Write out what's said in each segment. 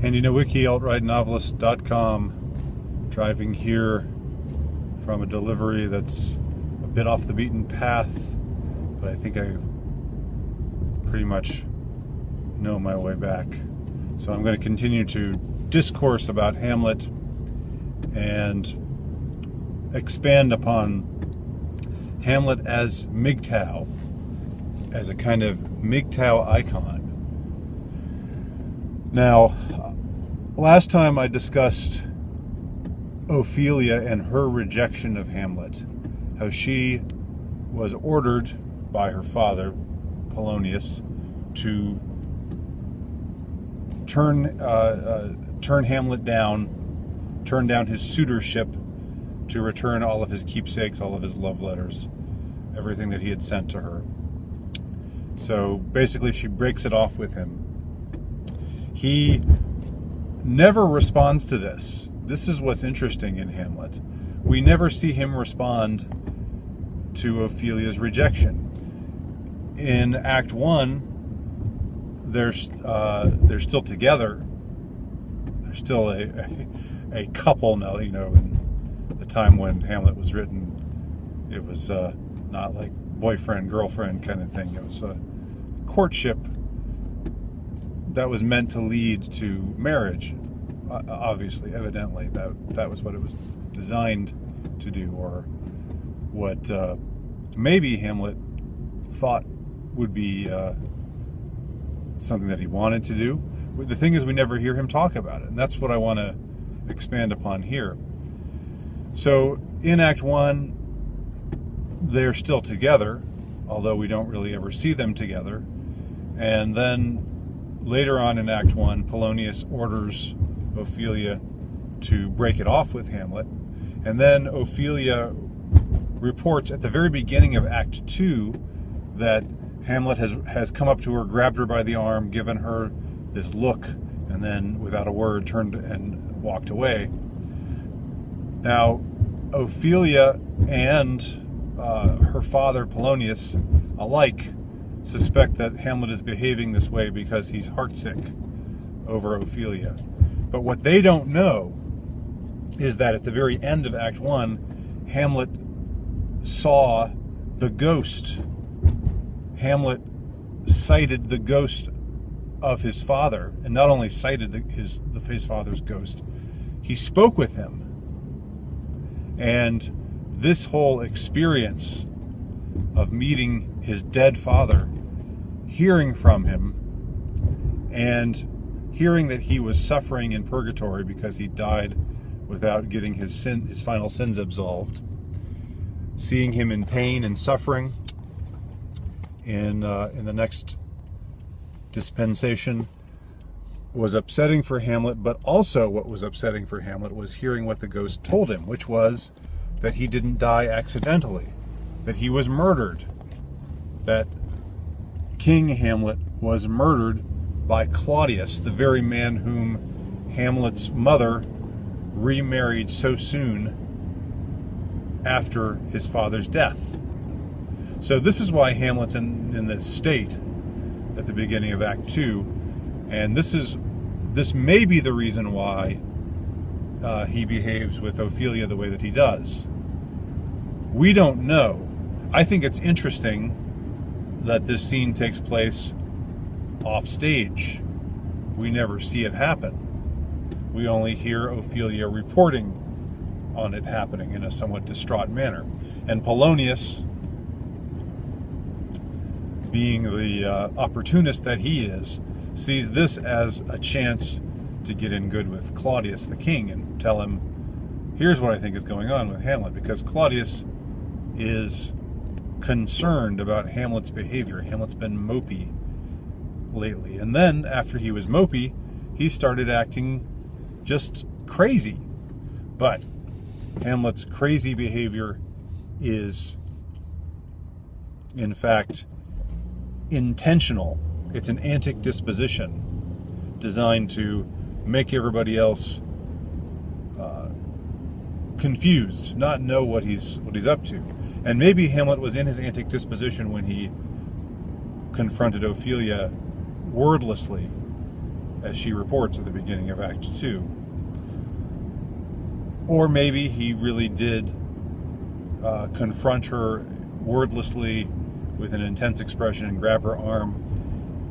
Handy No Wiki, altrightnovelist.com, driving here from a delivery that's a bit off the beaten path, but I think I pretty much know my way back. So I'm going to continue to discourse about Hamlet and expand upon Hamlet as MGTOW, as a kind of MGTOW icon. Now, last time I discussed Ophelia and her rejection of Hamlet, how she was ordered by her father, Polonius, to turn Hamlet down, turn down his suitorship, to return all of his keepsakes, all of his love letters, everything that he had sent to her. So basically she breaks it off with him. He never responds to this. This is what's interesting in Hamlet. We never see him respond to Ophelia's rejection. In Act 1, they're still together. They're still a couple now. You know, in the time when Hamlet was written, it was not like boyfriend, girlfriend kind of thing. It was a courtship that was meant to lead to marriage. Obviously, evidently, that was what it was designed to do, or what maybe Hamlet thought would be something that he wanted to do. The thing is, we never hear him talk about it, and that's what I want to expand upon here. So in Act 1, they're still together, although we don't really ever see them together. And then later on in Act 1, Polonius orders Ophelia to break it off with Hamlet. And then Ophelia reports at the very beginning of Act 2 that Hamlet has come up to her, grabbed her by the arm, given her this look, and then without a word turned and walked away. Now, Ophelia and her father, Polonius, alike suspect that Hamlet is behaving this way because he's heartsick over Ophelia. But what they don't know is that at the very end of Act 1, Hamlet saw the ghost. Hamlet sighted the ghost of his father, and not only sighted his father's ghost, he spoke with him. And this whole experience of meeting his dead father, hearing from him, and hearing that he was suffering in purgatory because he died without getting his final sins absolved, seeing him in pain and suffering in the next dispensation was upsetting for Hamlet. But also what was upsetting for Hamlet was hearing what the ghost told him, which was that he didn't die accidentally, that he was murdered, that King Hamlet was murdered by Claudius, the very man whom Hamlet's mother remarried so soon after his father's death. So this is why Hamlet's in this state at the beginning of Act 2, and this may be the reason why he behaves with Ophelia the way that he does. We don't know. I think it's interesting that this scene takes place off stage. We never see it happen. We only hear Ophelia reporting on it happening in a somewhat distraught manner. And Polonius, being the opportunist that he is, sees this as a chance to get in good with Claudius the king and tell him, here's what I think is going on with Hamlet, because Claudius is concerned about Hamlet's behavior. Hamlet's been mopey lately. And then after he was mopey, he started acting just crazy. But Hamlet's crazy behavior is, in fact, intentional. It's an antic disposition designed to make everybody else confused, not know what he's up to. And maybe Hamlet was in his antic disposition when he confronted Ophelia wordlessly as she reports at the beginning of Act 2. Or maybe he really did confront her wordlessly with an intense expression and grab her arm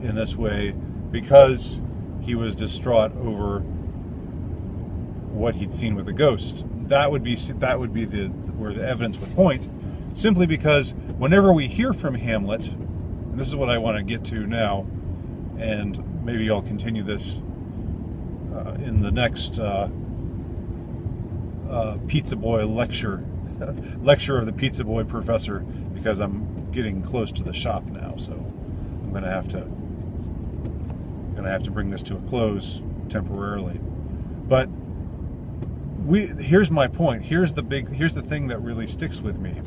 in this way because he was distraught over what he'd seen with the ghost. That would be where the evidence would point, simply because whenever we hear from Hamlet, and this is what I want to get to now, and maybe I'll continue this in the next Pizza Boy lecture of the Pizza Boy professor, because I'm getting close to the shop now, so I'm gonna have to bring this to a close temporarily. But here's my point. Here's the thing that really sticks with me.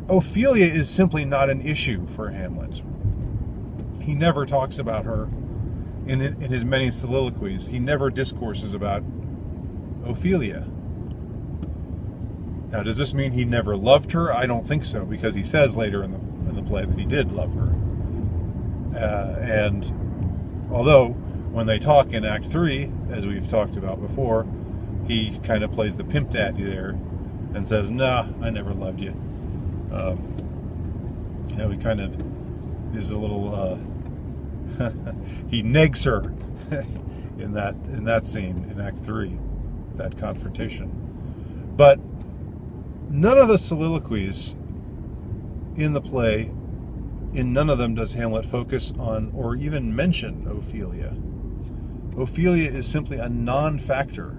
Ophelia is simply not an issue for Hamlet. He never talks about her in his many soliloquies. He never discourses about Ophelia. Now, does this mean he never loved her? I don't think so, because he says later in the play that he did love her. And although when they talk in Act 3, as we've talked about before, he kind of plays the pimp daddy there and says, "Nah, I never loved you." He kind of is a little he negs her in that scene in Act 3, that confrontation. But none of the soliloquies in the play, in none of them does Hamlet focus on or even mention Ophelia. Ophelia is simply a non-factor